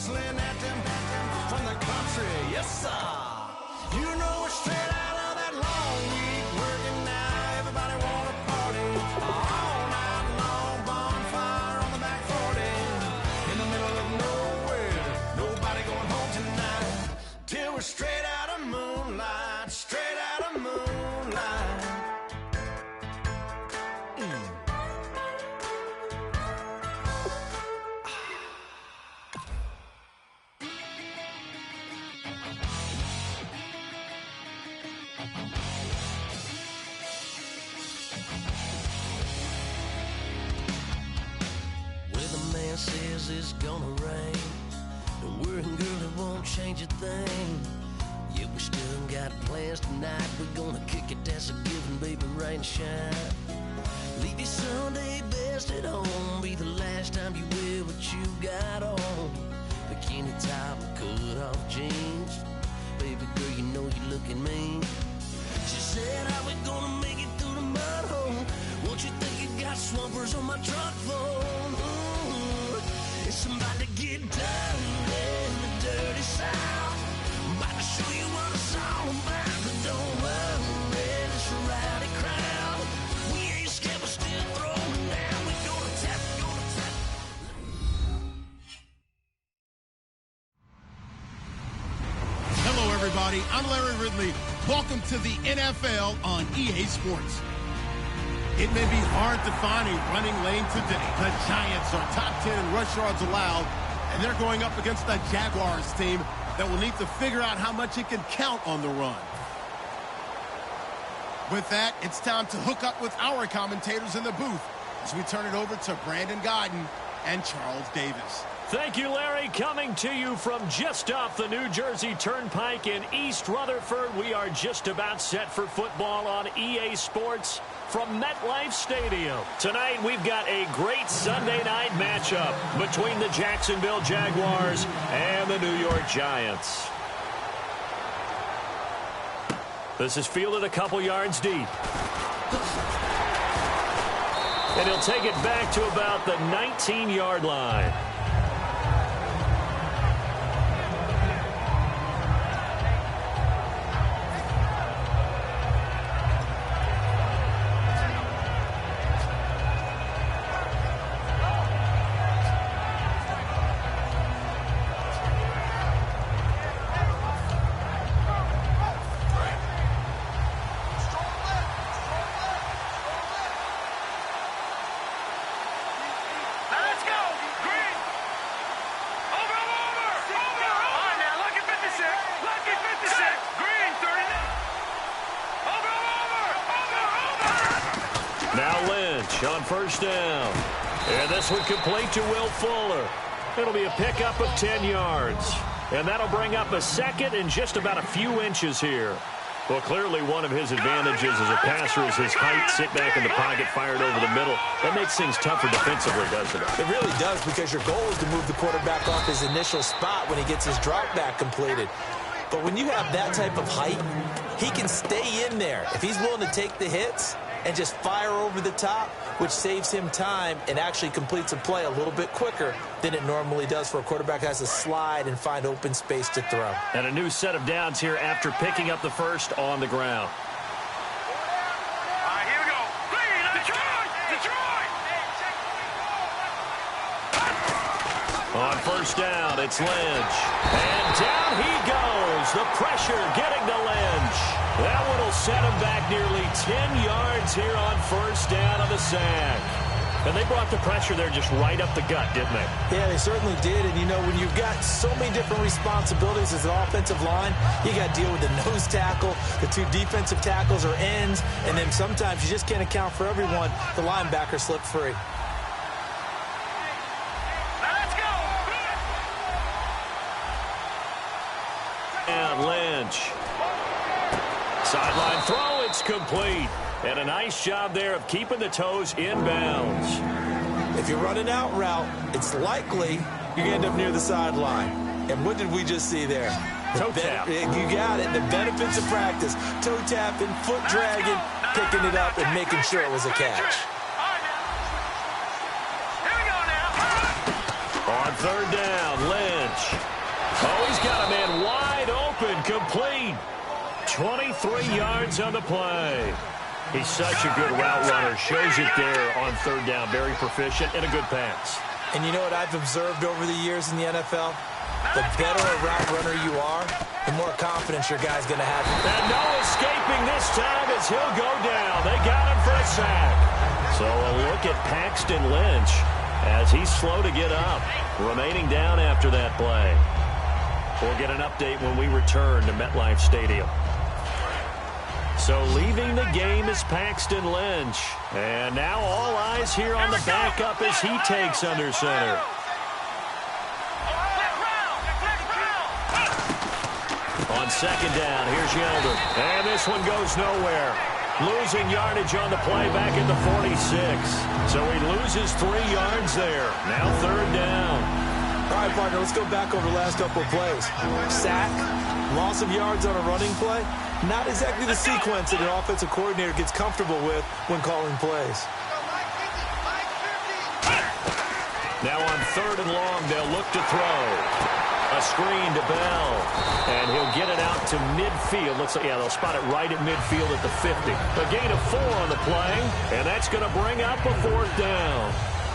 whistling at them from the country. Yes, sir. You know we're straight out of that long week working now. Everybody wanna party all night long. Bonfire on the back 40 in the middle of nowhere. Nobody going home tonight till we're straight out of moonlight. Straight out of moonlight. Says it's gonna rain. Don't worry, girl, it won't change a thing. Yeah, we still got plans tonight. We're gonna kick it, that's a given, baby, rain, shine. Leave your Sunday best at home. Be the last time you wear what you got on. Bikini top, cut off jeans. Baby girl, you know you're looking mean. She said, how we gonna make it through the mud hole? Won't you think you got swampers on my truck phone? Somebody get down in the dirty south. I'm about to show you what it's all about. But don't worry, it's a rowdy crowd. We ain't scared, we're still throwing down. We gonna tap, gonna tap. Hello, everybody. I'm Larry Ridley. Welcome to the NFL on EA Sports. It may be hard to find a running lane today. The Giants are top 10 in rush yards allowed, and they're going up against the Jaguars team that will need to figure out how much it can count on the run. With that, it's time to hook up with our commentators in the booth as we turn it over to Brandon Gaudin and Charles Davis. Thank you, Larry. Coming to you from just off the New Jersey Turnpike in East Rutherford. We are just about set for football on EA Sports from MetLife Stadium. Tonight, we've got a great Sunday night matchup between the Jacksonville Jaguars and the New York Giants. This is fielded a couple yards deep. And he'll take it back to about the 19-yard line. On first down. And this one complete to Will Fuller. It'll be a pickup of 10 yards. And that'll bring up a second and just about a few inches here. Well, clearly one of his advantages as a passer is his height. Sit back in the pocket, fired over the middle. That makes things tougher defensively, doesn't it? It really does, because your goal is to move the quarterback off his initial spot when he gets his drop back completed. But when you have that type of height, he can stay in there if he's willing to take the hits and just fire over the top, which saves him time and actually completes a play a little bit quicker than it normally does for a quarterback who has to slide and find open space to throw. And a new set of downs here after picking up the first on the ground. All right, here we go. Detroit! On first down, it's Lynch. And down he goes. The pressure getting to Lynch. That one will set him back nearly 10 yards here on first down on the sack. And they brought the pressure there just right up the gut, didn't they? Yeah, they certainly did. And, you know, when you've got so many different responsibilities as an offensive line, you got to deal with the nose tackle, the two defensive tackles or ends, and then sometimes you just can't account for everyone. The linebacker slipped free. Let's go! And Lynch. Sideline throw, it's complete. And a nice job there of keeping the toes in bounds. If you're running out route, it's likely you're going to end up near the sideline. And what did we just see there? Toe tap. You got it. The benefits of practice. Toe tapping, foot dragging, picking it up, and making sure it was a catch. Here we go now. On third down, Lynch. Oh, he's got a man wide open, complete. 23 yards on the play. He's such a good route runner. Shows it there on third down. Very proficient and a good pass. And you know what I've observed over the years in the NFL? The better a route runner you are, the more confidence your guy's going to have. And no escaping this time as he'll go down. They got him for a sack. So a look at Paxton Lynch as he's slow to get up. Remaining down after that play. We'll get an update when we return to MetLife Stadium. So leaving the game is Paxton Lynch. And now all eyes here on the backup as he takes under center. On second down, here's Yeldon. And this one goes nowhere. Losing yardage on the play back at the 46. So he loses 3 yards there. Now third down. All right, partner, let's go back over the last couple of plays. Sack, loss of yards on a running play. Not exactly the sequence that an offensive coordinator gets comfortable with when calling plays. Now on third and long, they'll look to throw. A screen to Bell. And he'll get it out to midfield. Looks like, yeah, they'll spot it right at midfield at the 50. A gain of 4 on the play. And that's going to bring up a fourth down.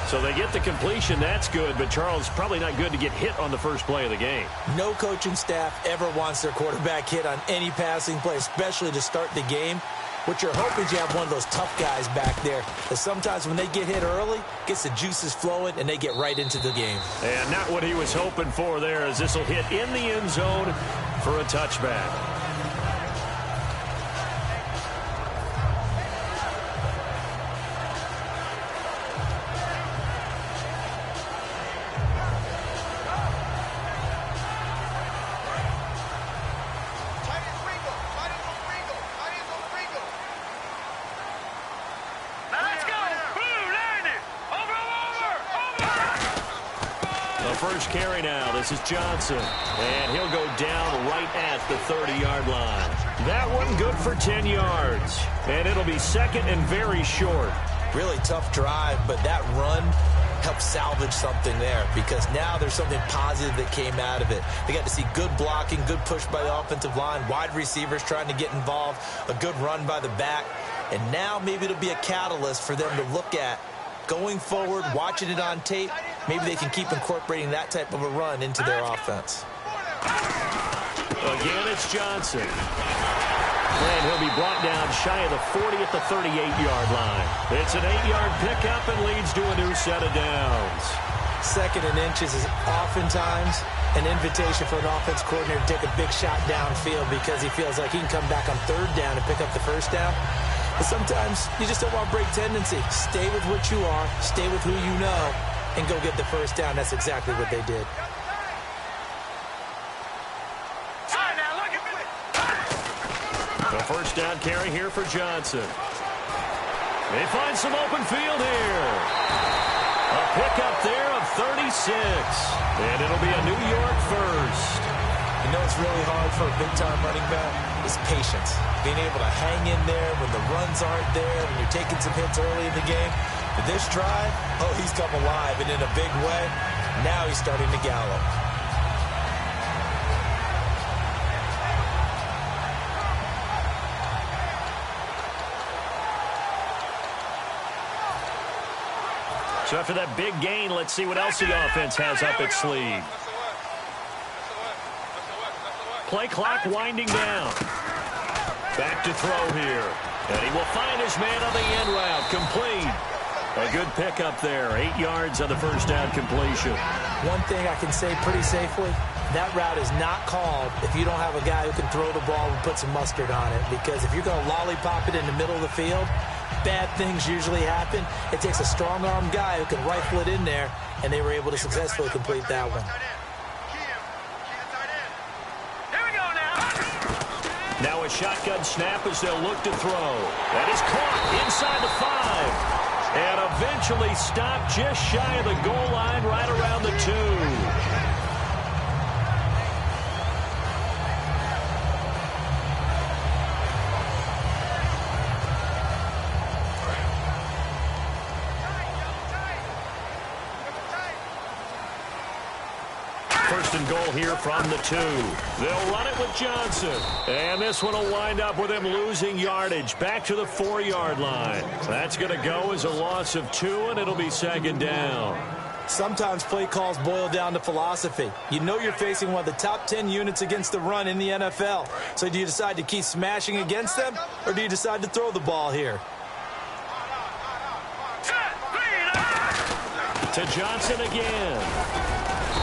So they get the completion. That's good. But, Charles, probably not good to get hit on the first play of the game. No coaching staff ever wants their quarterback hit on any passing play, especially to start the game. What you're hoping is you have one of those tough guys back there. Because sometimes when they get hit early, gets the juices flowing, and they get right into the game. And not what he was hoping for there, as this will hit in the end zone for a touchback. First carry now. This is Johnson. And he'll go down right at the 30-yard line. That one good for 10 yards. And it'll be second and very short. Really tough drive, but that run helped salvage something there because now there's something positive that came out of it. They got to see good blocking, good push by the offensive line, wide receivers trying to get involved, a good run by the back. And now maybe it'll be a catalyst for them to look at going forward, watching it on tape. Maybe they can keep incorporating that type of a run into their offense. Again, it's Johnson. And he'll be brought down shy of the 40 at the 38-yard line. It's an 8-yard pickup and leads to a new set of downs. Second and inches is oftentimes an invitation for an offense coordinator to take a big shot downfield because he feels like he can come back on third down and pick up the first down. But sometimes you just don't want break tendency. Stay with what you are, stay with who you know, and go get the first down. That's exactly what they did. The first down carry here for Johnson. They find some open field here. A pickup there of 36. And it'll be a New York first. You know what's really hard for a big-time running back is patience. Being able to hang in there when the runs aren't there, when you're taking some hits early in the game. But this drive, oh, he's come alive and in a big way. Now he's starting to gallop. So after that big gain, let's see what else the offense has up its sleeve. Play clock winding down. Back to throw here. And he will find his man on the end route. Complete. A good pickup there. 8 yards on the first down completion. One thing I can say pretty safely, that route is not called if you don't have a guy who can throw the ball and put some mustard on it. Because if you're going to lollipop it in the middle of the field, bad things usually happen. It takes a strong-arm guy who can rifle it in there, and they were able to successfully complete that one. Now a shotgun snap as they'll look to throw. That is caught inside the 5. And eventually stopped just shy of the goal line right around the 2. First First and goal here from the 2. They'll run it with Johnson. And this one will wind up with him losing yardage back to the 4-yard line. That's going to go as a loss of 2, and it'll be second down. Sometimes play calls boil down to philosophy. You know you're facing one of the top 10 units against the run in the NFL. So do you decide to keep smashing against them, or do you decide to throw the ball here? To Johnson again.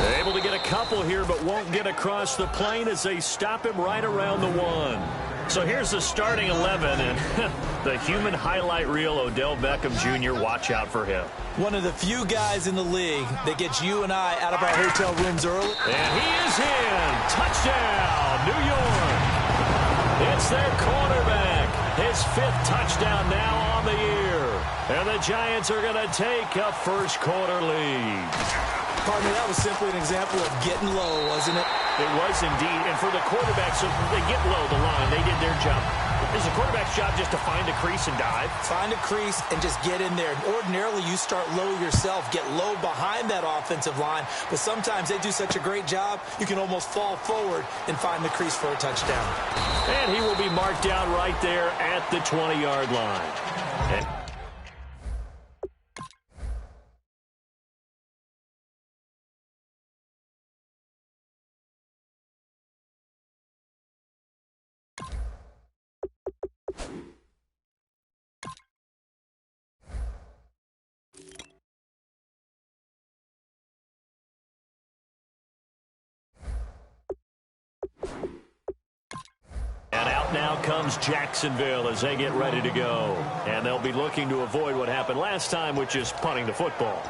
They're able to get a couple here, but won't get across the plane as they stop him right around the 1. So here's the starting 11, and the human highlight reel, Odell Beckham Jr., watch out for him. One of the few guys in the league that gets you and I out of our hotel rooms early. And he is in. Touchdown, New York. It's their quarterback. His 5th touchdown now on the year. And the Giants are going to take a first-quarter lead. Pardon me, that was simply an example of getting low, wasn't it? It was indeed. And for the quarterbacks, so they get low the line. They did their job. It's the quarterback's job just to find a crease and dive. Find a crease and just get in there. Ordinarily, you start low yourself, get low behind that offensive line. But sometimes they do such a great job, you can almost fall forward and find the crease for a touchdown. And he will be marked down right there at the 20-yard line. And out now comes Jacksonville as they get ready to go. And they'll be looking to avoid what happened last time, which is punting the football.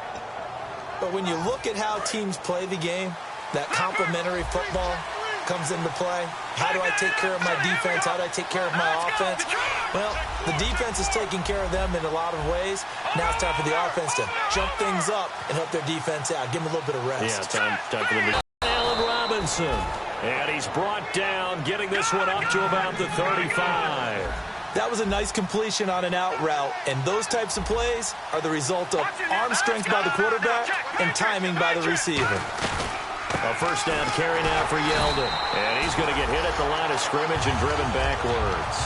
But when you look at how teams play the game, that complementary football comes into play. How do I take care of my defense? How do I take care of my offense? Well, the defense is taking care of them in a lot of ways. Now it's time for the offense to jump things up and help their defense out. Give them a little bit of rest. Yeah, time for them to... Allen Robinson. And he's brought down, getting this one up to about the 35. That was a nice completion on an out route, and those types of plays are the result of arm strength by the quarterback and timing by the receiver. A first down carry now for Yeldon. And he's going to get hit at the line of scrimmage and driven backwards.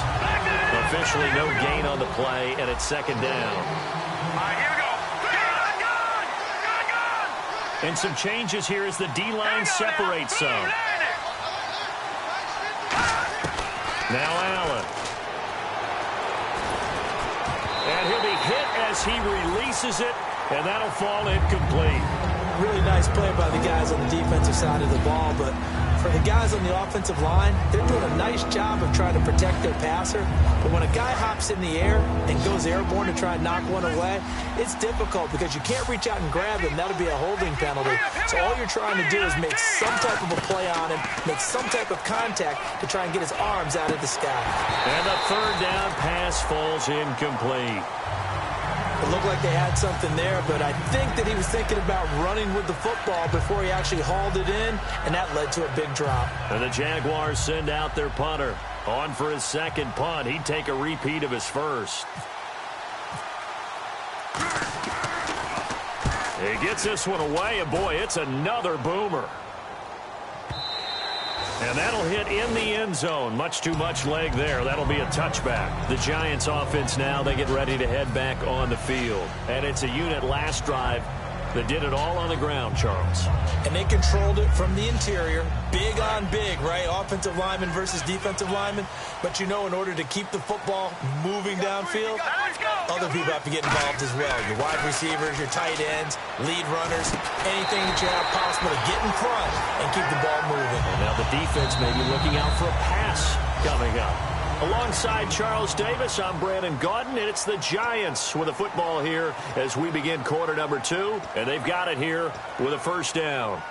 Officially no gain on the play, and it's second down. Here we go. And some changes here as the D-line separates some. Now Allen. And he'll be hit as he releases it, and that'll fall incomplete. Really nice play by the guys on the defensive side of the ball, but for the guys on the offensive line, they're doing a nice job of trying to protect their passer. But when a guy hops in the air and goes airborne to try and knock one away, it's difficult because you can't reach out and grab him. That'll be a holding penalty. So all you're trying to do is make some type of a play on him, make some type of contact to try and get his arms out of the sky. And the third down pass falls incomplete. It looked like they had something there, but I think that he was thinking about running with the football before he actually hauled it in, and that led to a big drop. And the Jaguars send out their punter. On for his second punt. He'd take a repeat of his first. He gets this one away, and boy, it's another boomer. And that'll hit in the end zone. Much too much leg there. That'll be a touchback. The Giants offense now, they get ready to head back on the field. And it's a unit last drive that did it all on the ground, Charles. And they controlled it from the interior. Big on big, right? Offensive lineman versus defensive lineman. But you know, in order to keep the football moving downfield, other people have to get involved as well. Your wide receivers, your tight ends, lead runners, anything that you have possible to get in front and keep the ball moving. And now the defense may be looking out for a pass coming up. Alongside Charles Davis, I'm Brandon Gaudin, and it's the Giants with the football here as we begin quarter number 2, and they've got it here with a first down.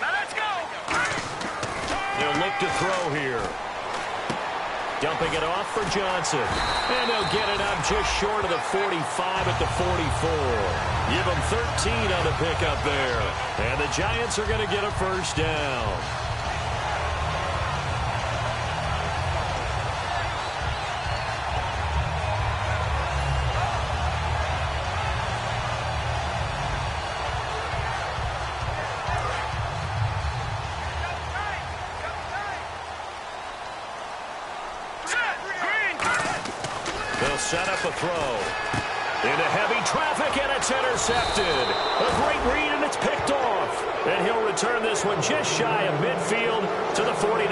Now let's go. They'll look to throw here. Dumping it off for Johnson. And they'll get it up just short of the 45 at the 44. Give them 13 on the pickup there. And the Giants are going to get a first down. set up a throw. Into heavy traffic, and it's intercepted. A great read, and it's picked off. And he'll return this one just shy of midfield to the 49.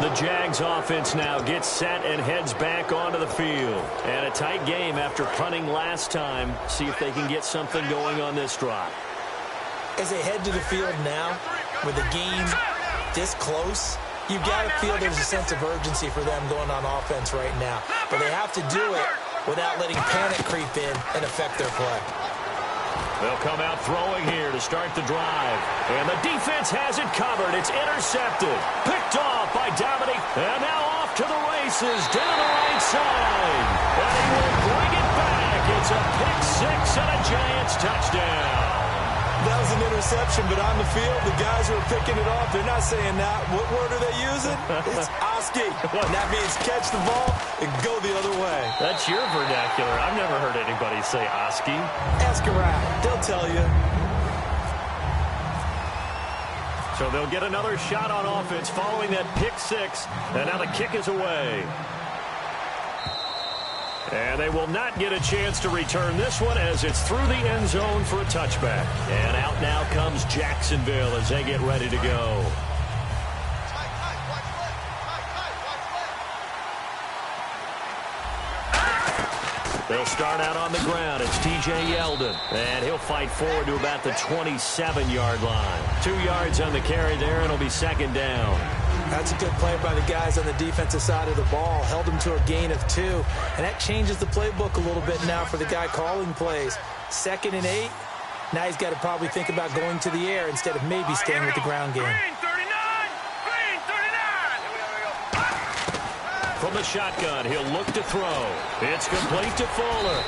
The Jags offense now gets set and heads back onto the field. And a tight game after punting last time. See if they can get something going on this drive. As they head to the field now, with the game this close, you've got to feel there's a sense of urgency for them going on offense right now. But they have to do it without letting panic creep in and affect their play. They'll come out throwing here to start the drive. And the defense has it covered. It's intercepted. Picked off by Dominique. And now off to the races down the right side. And he will bring it back. It's a pick six and a Giants touchdown. That was an interception, but on the field, the guys who are picking it off, they're not saying that. What word are they using? It's Oski. And that means catch the ball and go the other way. That's your vernacular. I've never heard anybody say Oski. Ask around. They'll tell you. So they'll get another shot on offense following that pick six. And now the kick is away. And they will not get a chance to return this one as it's through the end zone for a touchback. And out now comes Jacksonville as they get ready to go. They'll start out on the ground. It's T.J. Yeldon. And he'll fight forward to about the 27-yard line. 2 yards on the carry there, and it'll be second down. That's a good play by the guys on the defensive side of the ball. Held them to a gain of 2. And that changes the playbook a little bit now for the guy calling plays. 2nd and 8. Now he's got to probably think about going to the air instead of maybe staying with the ground game. Green 39! Green 39! From the shotgun, he'll look to throw. It's complete to Fuller.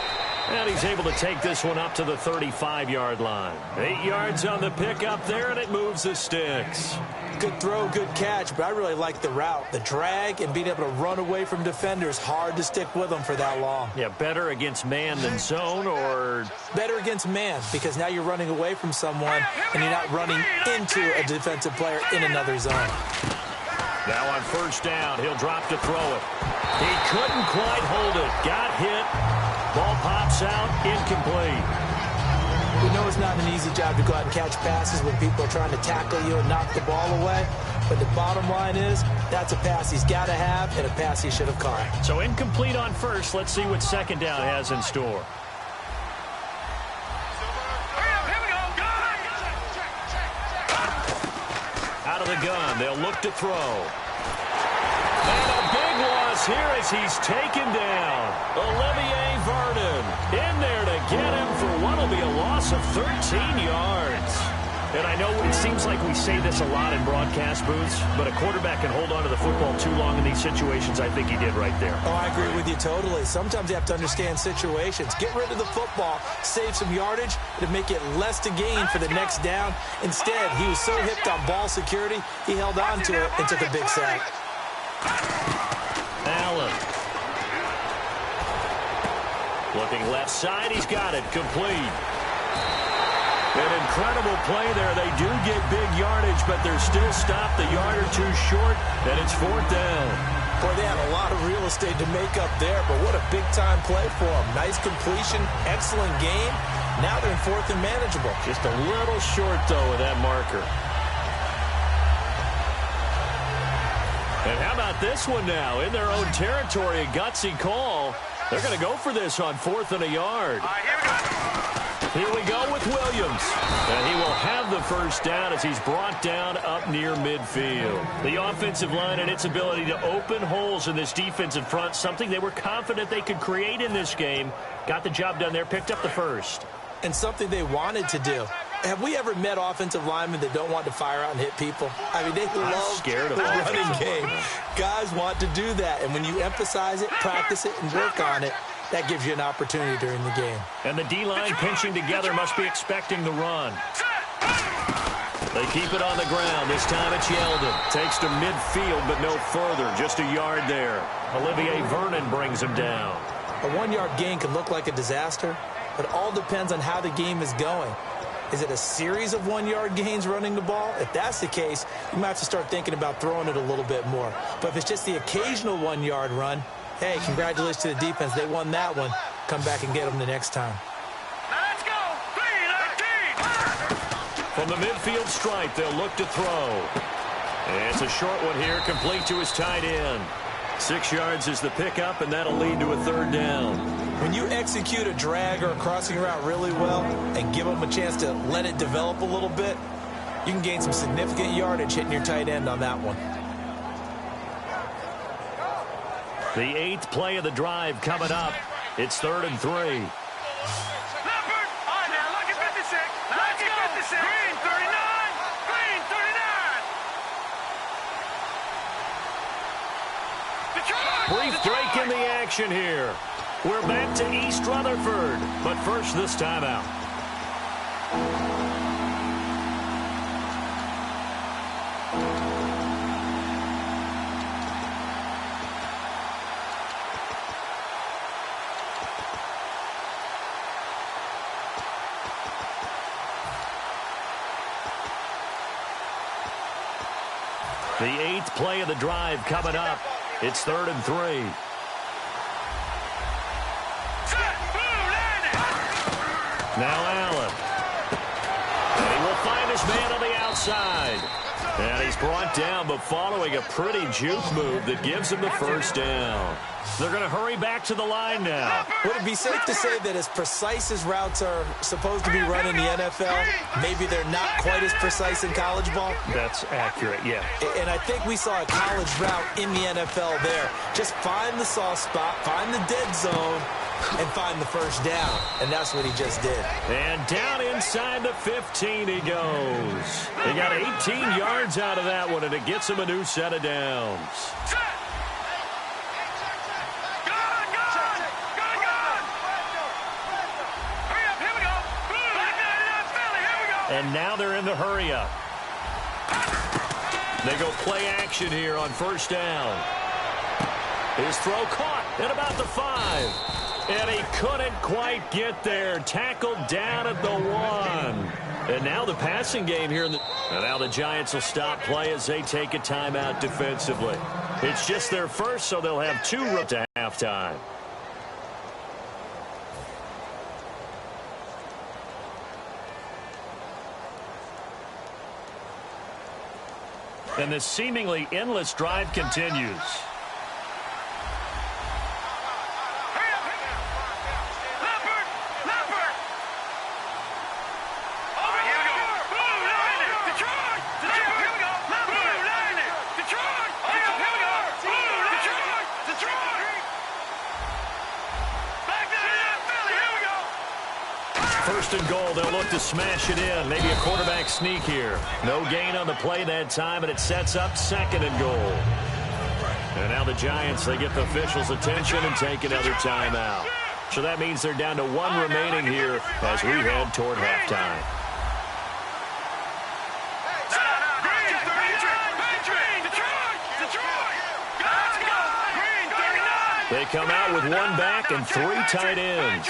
And he's able to take this one up to the 35-yard line. 8 yards on the pickup there, and it moves the sticks. Good throw, good catch, but I really like the route. The drag and being able to run away from defenders, hard to stick with them for that long. Yeah, better against man than zone, or? Better against man, because now you're running away from someone and you're not running into a defensive player in another zone. Now on first down, he'll drop to throw it. He couldn't quite hold it. Got hit. Ball pops out, incomplete. We know it's not an easy job to go out and catch passes when people are trying to tackle you and knock the ball away. But the bottom line is, that's a pass he's got to have and a pass he should have caught. So incomplete on first. Let's see what second down has in store. Here we go. Out of the gun, they'll look to throw. And a big loss here as he's taken down. Olivier Vernon in there to get him for what will be a loss of 13 yards. And I know it seems like we say this a lot in broadcast booths, but a quarterback can hold on to the football too long in these situations. I think he did right there. Oh, I agree with you totally. Sometimes you have to understand situations. Get rid of the football, save some yardage, to make it less to gain for the next down. Instead, he was so hipped on ball security, he held on to it and took a big sack. Allen. Looking left side, he's got it, complete. An incredible play there. They do get big yardage, but they're still stopped a yard or two short, and it's fourth down. Boy, they had a lot of real estate to make up there, but what a big-time play for them. Nice completion, excellent game. Now they're in fourth and manageable. Just a little short, though, of that marker. And how about this one now? In their own territory, a gutsy call. They're going to go for this on 4th and a yard. Here we go with Williams. And he will have the first down as he's brought down up near midfield. The offensive line and its ability to open holes in this defensive front, something they were confident they could create in this game. Got the job done there, picked up the first. And something they wanted to do. Have we ever met offensive linemen that don't want to fire out and hit people? I mean, they love the running game. Guys want to do that, and when you emphasize it, practice it, and work on it, that gives you an opportunity during the game. And the D-line pinching together must be expecting the run. They keep it on the ground. This time it's Yeldon. Takes to midfield, but no further. Just a yard there. Olivier Vernon brings him down. A 1-yard gain can look like a disaster, but it all depends on how the game is going. Is it a series of 1-yard gains running the ball? If that's the case, you might have to start thinking about throwing it a little bit more. But if it's just the occasional 1-yard run, Hey, congratulations to the defense. They won that one. Come back and get them the next time. Now let's go. 3-19. From the midfield stripe, they'll look to throw. And it's a short one here, complete to his tight end. 6 yards is the pickup, and that'll lead to a third down. When you execute a drag or a crossing route really well and give them a chance to let it develop a little bit, you can gain some significant yardage hitting your tight end on that one. The 8th play of the drive coming up. It's 3rd and 3. Leopard. All right, now lucky 56. Lucky 56. Green 39. Green 39. Brief break in the action here. We're back to East Rutherford, but first this timeout. The 8th play of the drive coming up. It's 3rd and 3. Now Allen. And he will find his man on the outside. And he's brought down, but following a pretty juke move that gives him the first down. They're going to hurry back to the line now. Would it be safe to say that as precise as routes are supposed to be run in the NFL, maybe they're not quite as precise in college ball? That's accurate, yeah. And I think we saw a college route in the NFL there. Just find the soft spot, find the dead zone, and find the first down. And that's what he just did. And down inside the 15 he goes. He got 18 yards out of that one, and it gets him a new set of downs. And now they're in the hurry up. They go play action here on first down. His throw caught at about the 5. And he couldn't quite get there. Tackled down at the 1. And now the passing game here. And now the Giants will stop play as they take a timeout defensively. It's just their first, so they'll have 2 to halftime. And this seemingly endless drive continues. First and goal, they'll look to smash it in. Maybe a quarterback sneak here. No gain on the play that time, and it sets up 2nd and goal. And now the Giants, they get the officials' attention and take another timeout. So that means they're down to 1 remaining here as we head toward halftime. They come out with 1 back and 3 tight ends.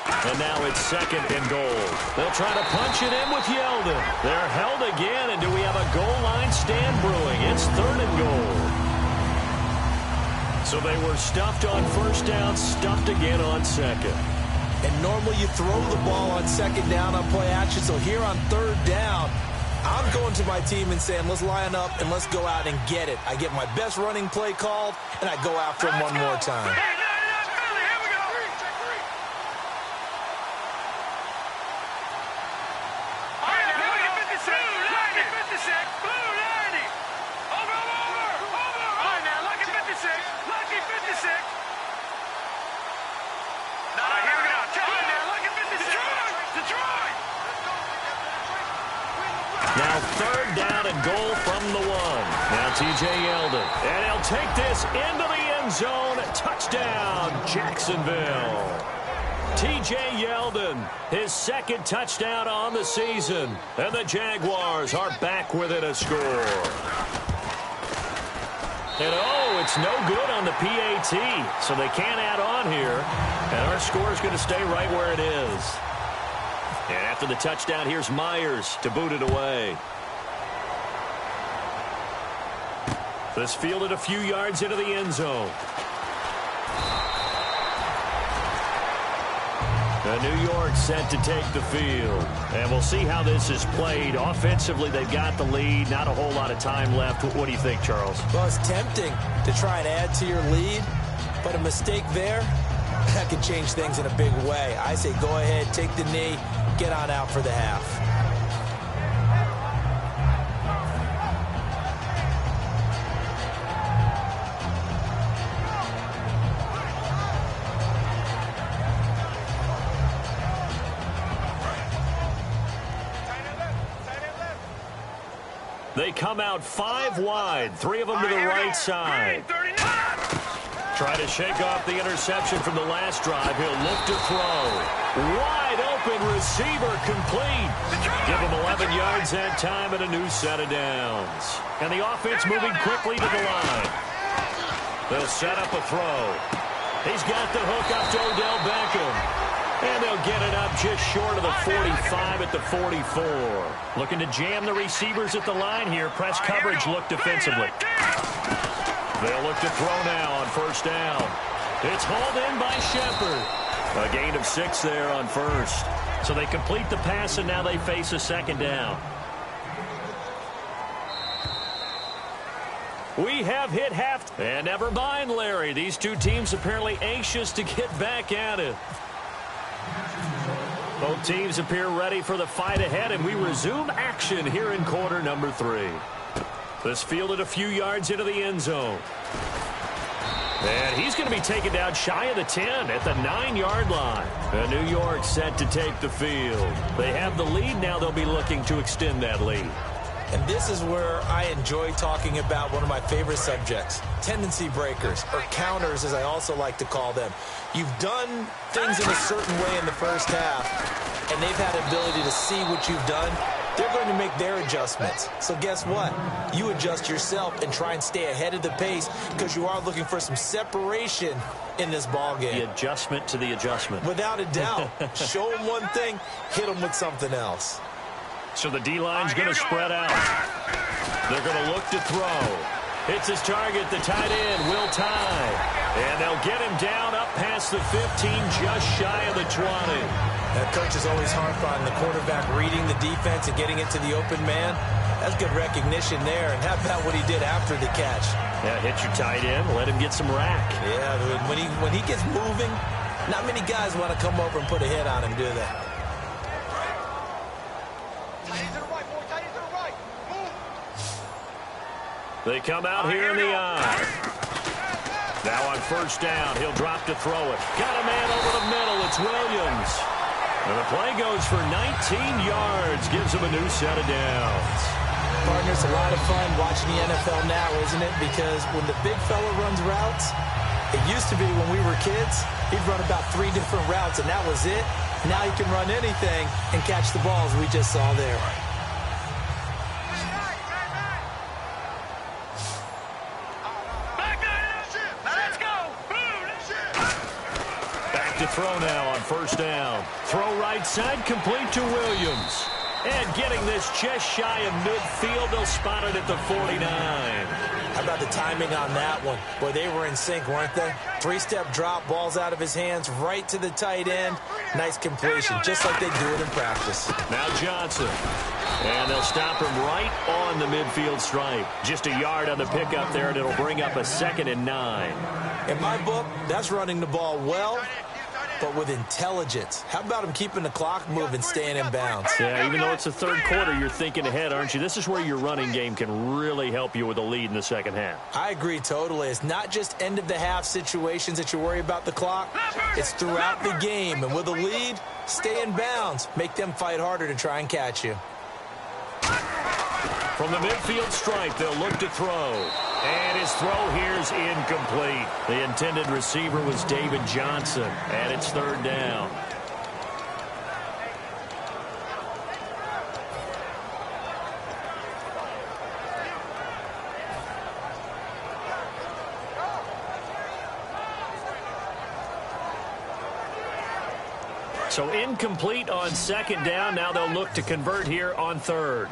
And now it's 2nd and goal. They'll try to punch it in with Yeldon. They're held again, and do we have a goal line stand brewing? It's 3rd and goal. So they were stuffed on first down, stuffed again on 2nd. And normally you throw the ball on 2nd down on play action. So here on 3rd down, I'm going to my team and saying, let's line up and let's go out and get it. I get my best running play called, and I go after him one more time. Now 3rd down and goal from the 1. Now T.J. Yeldon. And he'll take this into the end zone. Touchdown, Jacksonville. T.J. Yeldon, his 2nd touchdown on the season. And the Jaguars are back within a score. And oh, it's no good on the PAT. So they can't add on here. And our score is going to stay right where it is. And after the touchdown, here's Myers to boot it away. This fielded a few yards into the end zone. And New York set to take the field. And we'll see how this is played. Offensively, they've got the lead. Not a whole lot of time left. What do you think, Charles? Well, it's tempting to try and add to your lead, but a mistake there, that could change things in a big way. I say go ahead, take the knee, get on out for the half. They come out 5 wide, 3 of them to the right side. Try to shake off the interception from the last drive. He'll look to throw. Wide open receiver complete. Give him 11 yards that time and a new set of downs. And the offense moving quickly to the line. They'll set up a throw. He's got the hook up to Odell Beckham. And they'll get it up just short of the 45 at the 44. Looking to jam the receivers at the line here. Press coverage look defensively. They'll look to throw now on first down. It's hauled in by Shepard. A gain of 6 there on first. So they complete the pass, and now they face a second down. We have hit half. And never mind, Larry. These two teams apparently anxious to get back at it. Both teams appear ready for the fight ahead, and we resume action here in quarter number 3. This fielded a few yards into the end zone. And he's going to be taken down shy of the 10 at the 9-yard line. And New York set to take the field. They have the lead. Now they'll be looking to extend that lead. And this is where I enjoy talking about one of my favorite subjects, tendency breakers, or counters as I also like to call them. You've done things in a certain way in the first half, and they've had the ability to see what you've done. They're going to make their adjustments. So guess what? You adjust yourself and try and stay ahead of the pace because you are looking for some separation in this ball game. The adjustment to the adjustment. Without a doubt. Show them one thing, hit them with something else. So the D-line's going to spread out. They're going to look to throw. Hits his target, the tight end, Will Tye. And they'll get him down up past the 15, just shy of the 20. That coach is always harp on the quarterback reading the defense and getting it to the open man. That's good recognition there. And how about what he did after the catch? Yeah, hit your tight end, let him get some rack. Yeah, when he gets moving, not many guys want to come over and put a hit on him, do they? They come out here in the eye. Now on first down, he'll drop to throw it. Got a man over the middle. It's Williams. And the play goes for 19 yards. Gives him a new set of downs. Partner, it's a lot of fun watching the NFL now, isn't it? Because when the big fella runs routes, it used to be when we were kids, he'd run about 3 different routes, and that was it. Now he can run anything and catch the balls we just saw there. To throw now on first down. Throw right side, complete to Williams. And getting this just shy of midfield, they'll spot it at the 49. How about the timing on that one? Boy, they were in sync, weren't they? 3-step drop, balls out of his hands, right to the tight end. Nice completion, just like they do it in practice. Now Johnson. And they'll stop him right on the midfield stripe. Just a yard on the pickup there, and it'll bring up a 2nd and 9. In my book, that's running the ball well, but with intelligence. How about him keeping the clock moving, staying in bounds? Yeah, even though it's the third quarter, you're thinking ahead, aren't you? This is where your running game can really help you with a lead in the second half. I agree totally. It's not just end-of-the-half situations that you worry about the clock. It's throughout the game. And with a lead, stay in bounds. Make them fight harder to try and catch you. From the midfield stripe, they'll look to throw. And his throw here's incomplete. The intended receiver was David Johnson, and it's 3rd down. So incomplete on 2nd down. Now they'll look to convert here on 3rd.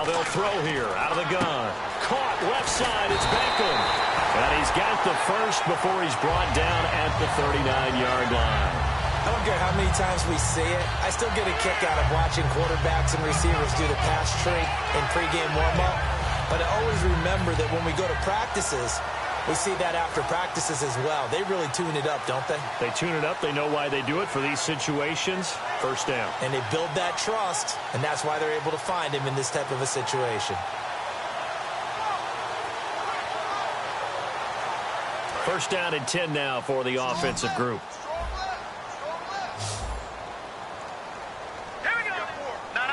Now they'll throw here out of the gun. Caught left side. It's Beckham. And he's got the first before he's brought down at the 39-yard line. I don't care how many times we see it. I still get a kick out of watching quarterbacks and receivers do the pass tree in pregame warm-up. But I always remember that when we go to practices, we see that after practices as well. They really tune it up, don't they? They tune it up. They know why they do it for these situations. First down. And they build that trust, and that's why they're able to find him in this type of a situation. First down and 10 now for the offensive group. Here we go. No.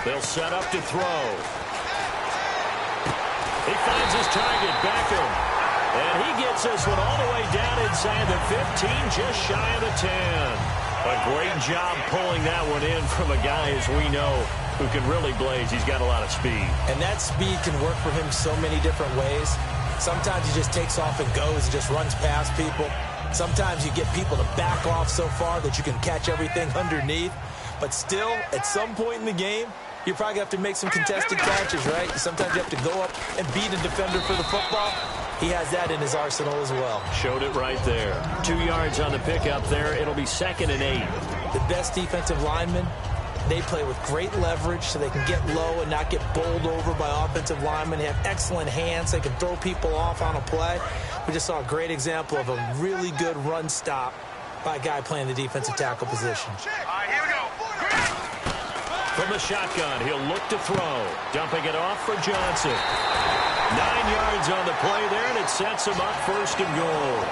They'll set up to throw. He finds his target, Beckham. And he gets this one all the way down inside the 15, just shy of the 10. A great job pulling that one in from a guy, as we know, who can really blaze. He's got a lot of speed. And that speed can work for him so many different ways. Sometimes he just takes off and goes and just runs past people. Sometimes you get people to back off so far that you can catch everything underneath. But still, at some point in the game, you probably have to make some contested catches, right? Sometimes you have to go up and beat a defender for the football. He has that in his arsenal as well. Showed it right there. 2 yards on the pickup there. It'll be 2nd and 8. The best defensive linemen, they play with great leverage so they can get low and not get bowled over by offensive linemen. They have excellent hands. They can throw people off on a play. We just saw a great example of a really good run stop by a guy playing the defensive tackle position. All right, here we go. From the shotgun, he'll look to throw. Dumping it off for Johnson. 9 yards on the play there, and it sets him up 1st and goal.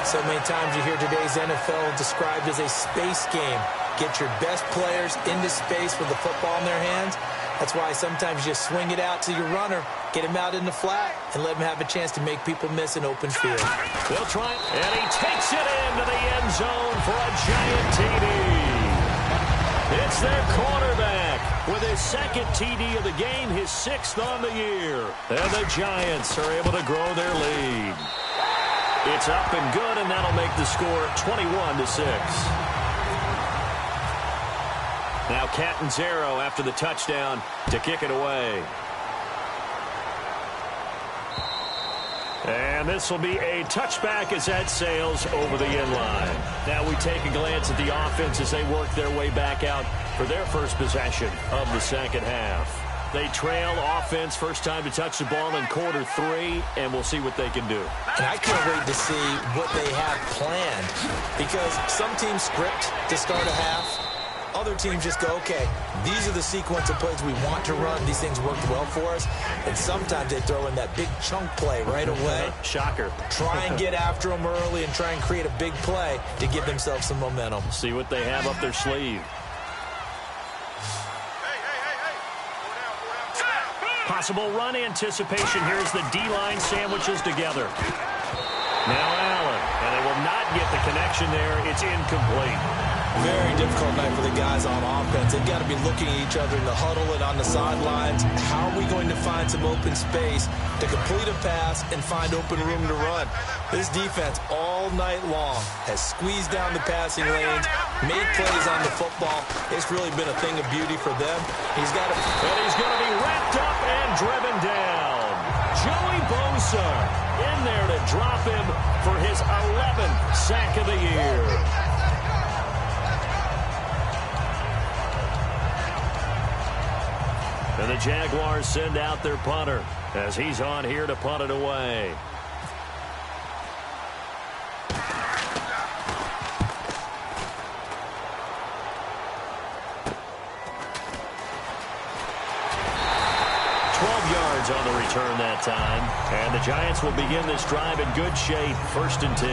So many times you hear today's NFL described as a space game. Get your best players into space with the football in their hands. That's why sometimes you just swing it out to your runner, get him out in the flat, and let him have a chance to make people miss an open field. They'll try, and he takes it into the end zone for a giant TD. It's their quarterback with his 2nd TD of the game, his 6th on the year. And the Giants are able to grow their lead. It's up and good, and that'll make the score 21-6. Now Catanzaro after the touchdown to kick it away. And this will be a touchback as that sails over the end line. Now we take a glance at the offense as they work their way back out for their first possession of the second half. They trail offense, first time to touch the ball in quarter 3, and we'll see what they can do. And I can't wait to see what they have planned, because some teams script to start a half. Other teams just go, okay, these are the sequence of plays we want to run. These things worked well for us. And sometimes they throw in that big chunk play right away. Shocker. Try and get after them early and try and create a big play to give themselves some momentum. See what they have up their sleeve. Possible run anticipation. Here's the D-line sandwiches together. Now Allen, and they will not get the connection there. It's incomplete. Very difficult night for the guys on offense. They've got to be looking at each other in the huddle and on the sidelines. How are we going to find some open space to complete a pass and find open room to run? This defense all night long has squeezed down the passing lanes, made plays on the football. It's really been a thing of beauty for them. And he's going to be wrapped up and driven down. Joey Bosa in there to drop him for his 11th sack of the year. And the Jaguars send out their punter as he's on here to punt it away. On the return that time. And the Giants will begin this drive in good shape. 1st and 10.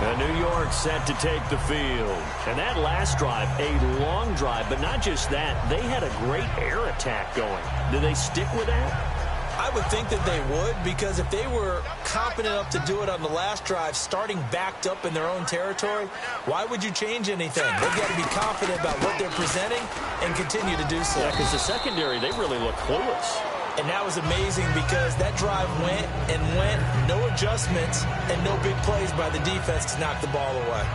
And New York set to take the field. And that last drive, a long drive, but not just that. They had a great air attack going. Do they stick with that? I would think that they would, because if they were confident enough to do it on the last drive, starting backed up in their own territory, why would you change anything? They've got to be confident about what they're presenting and continue to do so. Yeah, because the secondary, they really look clueless. And that was amazing because that drive went and went, no adjustments, and no big plays by the defense to knock the ball away.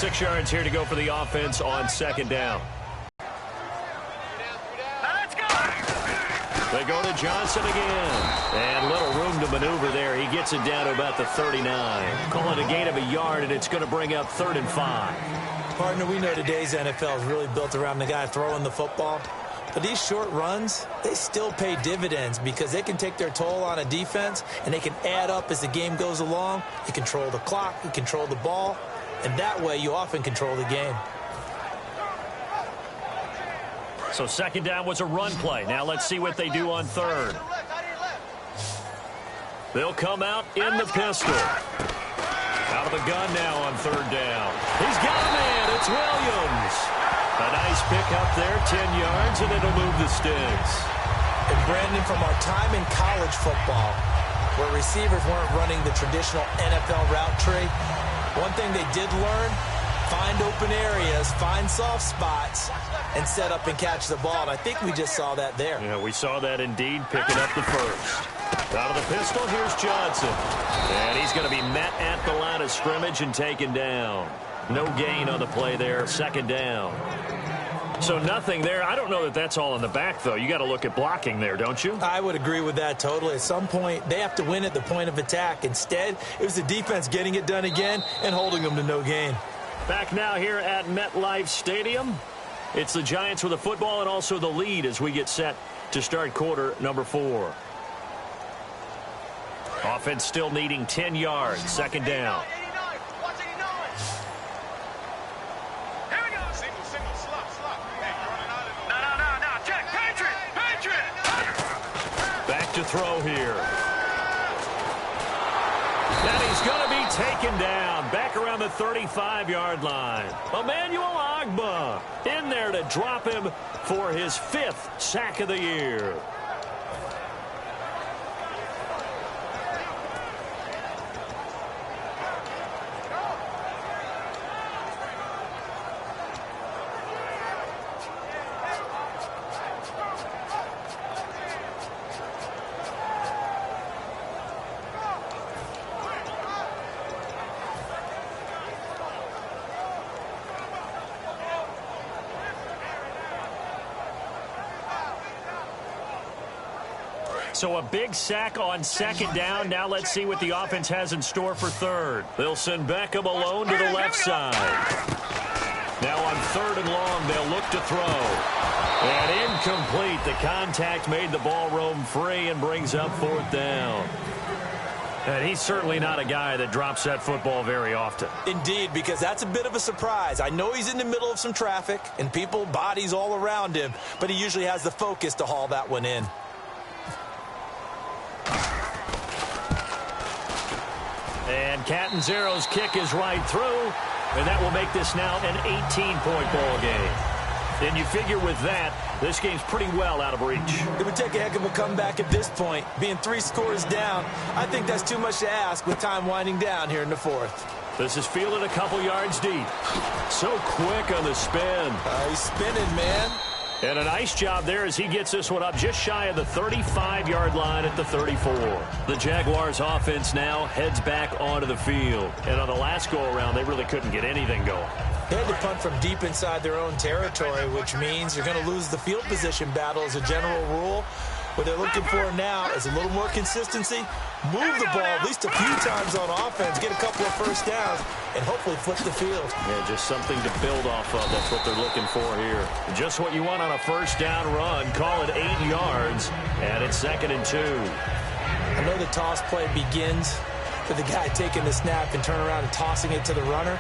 6 yards here to go for the offense on second down. Let's go. They go to Johnson again. And little room to maneuver there. He gets it down to about the 39. Call it a gain of a yard, and it's going to bring up 3rd and 5. Partner, we know today's NFL is really built around the guy throwing the football. But these short runs, they still pay dividends because they can take their toll on a defense, and they can add up as the game goes along. You control the clock, you control the ball, and that way you often control the game. So second down was a run play. Now let's see what they do on third. They'll come out in the pistol. Out of the gun now on third down. He's got a man. It's Williams. A nice pick up there, 10 yards, and it'll move the sticks. And Brandon, from our time in college football, where receivers weren't running the traditional NFL route tree, one thing they did learn, find open areas, find soft spots, and set up and catch the ball. And I think we just saw that there. Yeah, we saw that indeed, picking up the first. Out of the pistol, here's Johnson. And he's going to be met at the line of scrimmage and taken down. No gain on the play there, second down. So nothing there. I don't know that that's all in the back, though. You got to look at blocking there, don't you? I would agree with that totally. At some point, they have to win at the point of attack. Instead, it was the defense getting it done again and holding them to no gain. Back now here at MetLife Stadium. It's the Giants with the football and also the lead as we get set to start quarter number 4. Offense still needing 10 yards. Second down. Back to throw here. And he's going to be taken down. Back around the 35-yard line. Emmanuel Ogbah in there to drop him for his 5th sack of the year. So a big sack on second down. Now let's see what the offense has in store for third. They'll send Beckham alone to the left side. Now on third and long, they'll look to throw. And incomplete. The contact made the ball roam free and brings up 4th down. And he's certainly not a guy that drops that football very often. Indeed, because that's a bit of a surprise. I know he's in the middle of some traffic and people, bodies all around him, but he usually has the focus to haul that one in. And Catanzaro's kick is right through, and that will make this now an 18-point ball game. And you figure with that, this game's pretty well out of reach. It would take a heck of a comeback at this point. Being 3 scores down, I think that's too much to ask with time winding down here in the 4th. This is fielded a couple yards deep. So quick on the spin. He's spinning, man. And a nice job there as he gets this one up just shy of the 35-yard line at the 34. The Jaguars offense now heads back onto the field. And on the last go-around, they really couldn't get anything going. They had to punt from deep inside their own territory, which means you're going to lose the field position battle as a general rule. What they're looking for now is a little more consistency, move the ball at least a few times on offense, get a couple of first downs, and hopefully flip the field. Yeah, just something to build off of. That's what they're looking for here. Just what you want on a first down run. Call it 8 yards, and it's 2nd and 2. I know the toss play begins with the guy taking the snap and turning around and tossing it to the runner,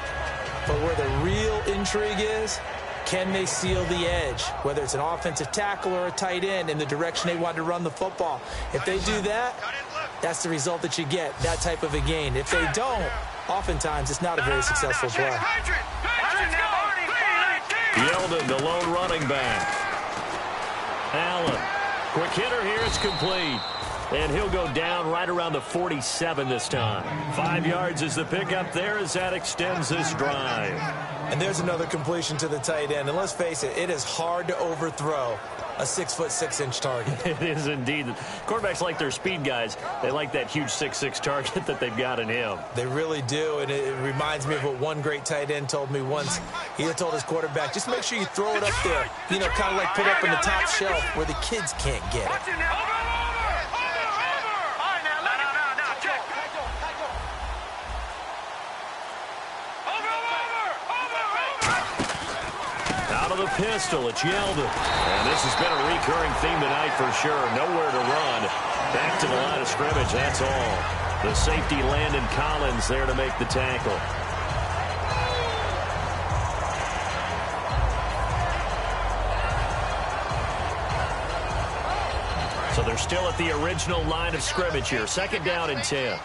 but where the real intrigue is, can they seal the edge, whether it's an offensive tackle or a tight end, in the direction they want to run the football? If they do that, that's the result that you get, that type of a gain. If they don't, oftentimes it's not a very successful play. Yeldon, the lone running back. Allen, quick hitter here, it's complete. And he'll go down right around the 47 this time. 5 yards is the pickup there as that extends this drive. And there's another completion to the tight end. And let's face it, it is hard to overthrow a 6'6" target. It is indeed. Quarterbacks like their speed guys. They like that huge 6'6" target that they've got in him. They really do, and it reminds me of what one great tight end told me once. He had told his quarterback, just make sure you throw it up there, you know, kind of like put up in the top shelf where the kids can't get it. Out of the pistol, it's Yeldon. And this has been a recurring theme tonight for sure. Nowhere to run. Back to the line of scrimmage, that's all. The safety, Landon Collins, there to make the tackle. So they're still at the original line of scrimmage here. 2nd down and 10.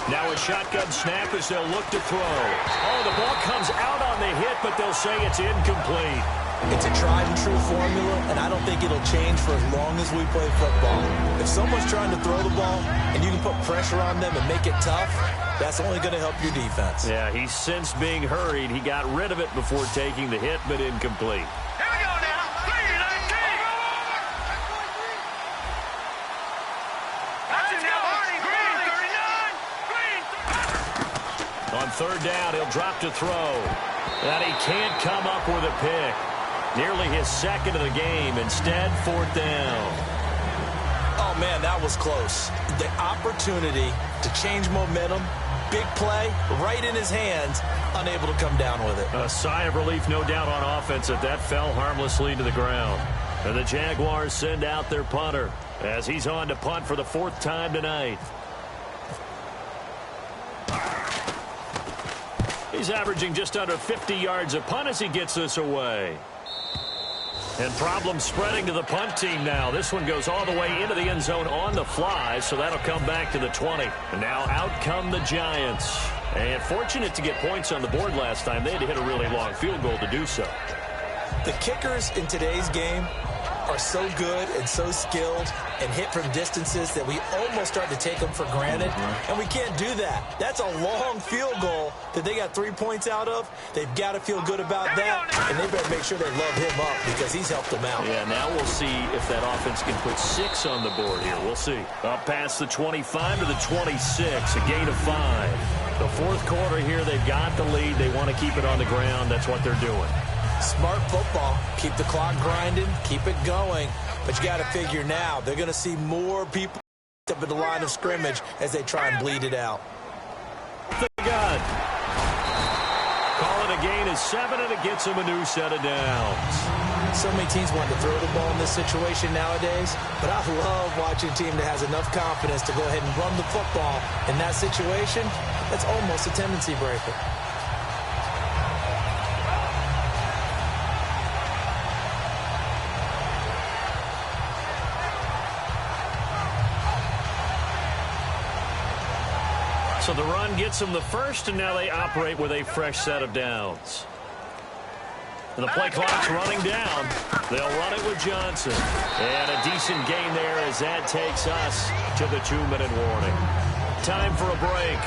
Now a shotgun snap as they'll look to throw. Oh, the ball comes out on the hit, but they'll say it's incomplete. It's a tried-and-true formula, and I don't think it'll change for as long as we play football. If someone's trying to throw the ball and you can put pressure on them and make it tough, that's only going to help your defense. Yeah, he's sensed being hurried. He got rid of it before taking the hit, but incomplete. Here we go now. 3-19. Watch it now, Barney. Green, 39. Green. On 3rd down, he'll drop to throw. And he can't come up with a pick. Nearly his 2nd of the game. Instead, 4th down. Oh, man, that was close. The opportunity to change momentum, big play, right in his hands, unable to come down with it. A sigh of relief, no doubt, on offense that fell harmlessly to the ground. And the Jaguars send out their punter as he's on to punt for the 4th time tonight. He's averaging just under 50 yards a punt as he gets this away. And problems spreading to the punt team now. This one goes all the way into the end zone on the fly, so that'll come back to the 20. And now out come the Giants. And fortunate to get points on the board last time. They had to hit a really long field goal to do so. The kickers in today's game are so good and so skilled and hit from distances that we almost start to take them for granted, and we can't do that. That's a long field goal that they got 3 points out of. They've got to feel good about that, and they better make sure they love him up because he's helped them out. Yeah, now we'll see if that offense can put 6 on the board here. We'll see. Up past the 25 to the 26, a gain of 5. The 4th quarter here, they've got the lead. They want to keep it on the ground. That's what they're doing. Smart football. Keep the clock grinding. Keep it going. But you got to figure now, they're going to see more people up at the line of scrimmage as they try and bleed it out. The gun. Call it a gain of 7, and it gets him a new set of downs. So many teams want to throw the ball in this situation nowadays, but I love watching a team that has enough confidence to go ahead and run the football in that situation. That's almost a tendency breaker. So the run gets them the first, and now they operate with a fresh set of downs. And the play clock's running down. They'll run it with Johnson. And a decent gain there as that takes us to the 2-minute warning. Time for a break.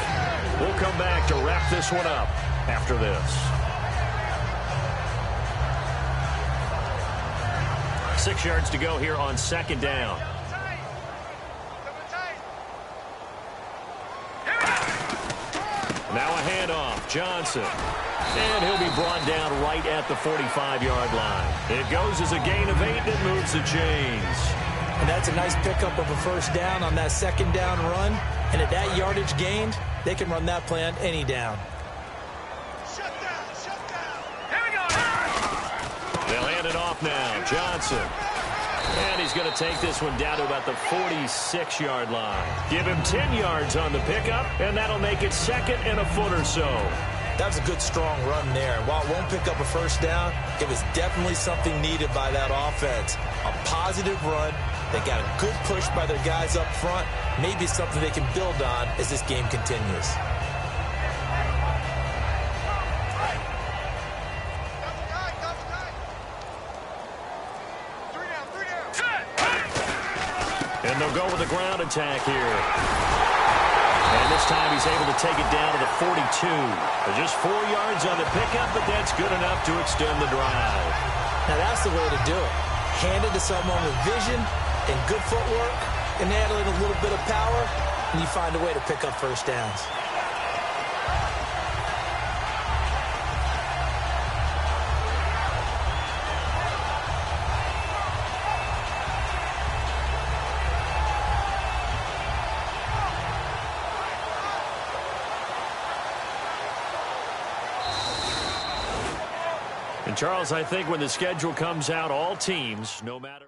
We'll come back to wrap this one up after this. 6 yards to go here on 2nd down. Now a handoff. Johnson. And he'll be brought down right at the 45-yard line. It goes as a gain of 8 and moves the chains. And that's a nice pickup of a 1st down on that 2nd down run. And at that yardage gained, they can run that play on any down. Shut down. Here we go now. They'll hand it off now. Johnson. And he's going to take this one down to about the 46-yard line. Give him 10 yards on the pickup, and that'll make it 2nd and a foot or so. That was a good, strong run there. And while it won't pick up a 1st down, it was definitely something needed by that offense. A positive run. They got a good push by their guys up front. Maybe something they can build on as this game continues. And they'll go with the ground attack here. And this time he's able to take it down to the 42. Just 4 yards on the pickup, but that's good enough to extend the drive. Now that's the way to do it. Hand it to someone with vision and good footwork and handling a little bit of power, and you find a way to pick up first downs. And Charles, I think when the schedule comes out, all teams, no matter